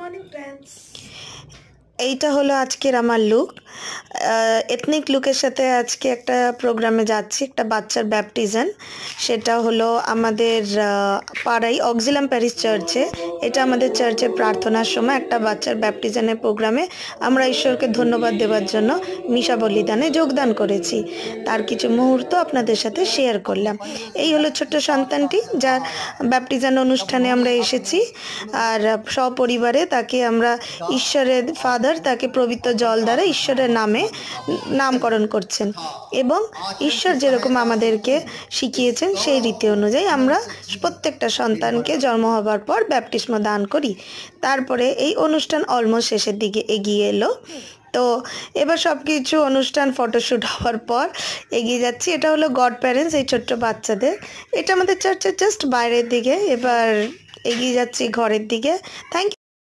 Morning friends. এইটা হলো আজকের আমার লুক। এথনিক লুকের সাথে আজকে একটা প্রোগ্রামে যাচ্ছি, একটা বাচ্চার ব্যাপটিজম। সেটা হলো আমাদের পাড়াই অক্সিলাম প্যারিস চার্চে। এটা আমাদের চার্চের প্রার্থনার সময় একটা বাচ্চার ব্যাপটিজমের প্রোগ্রামে আমরা ঈশ্বরকে ধন্যবাদ দেওয়ার জন্য মিশা বলিদানে যোগদান করেছি। তার কিছু মুহূর্ত আপনাদের সাথে শেয়ার করলাম। এই হলো ছোট্ট সন্তানটি যার ব্যাপটিজম অনুষ্ঠানে আমরা এসেছি, আর সপরিবারে তাকে আমরা ঈশ্বরের ফাদার তাকে পবিত্র জল দ্বারা ঈশ্বরের নামে নামকরণ করছেন, এবং ঈশ্বর যেরকম আমাদেরকে শিখিয়েছেন সেই রীতি অনুযায়ী আমরা প্রত্যেকটা সন্তানকে জন্ম হবার পর ব্যাপটিস্ম দান করি। তারপরে এই অনুষ্ঠান অলমোস্ট শেষের দিকে এগিয়ে এলো। তো এবার সব কিছু অনুষ্ঠান ফটোশ্যুট হওয়ার পর এগিয়ে যাচ্ছি। এটা হলো গড প্যারেন্টস, এই ছোট্ট বাচ্চাদের। এটা আমাদের চার্চের জাস্ট বাইরের দিকে। এবার এগিয়ে যাচ্ছি ঘরের দিকে। থ্যাংক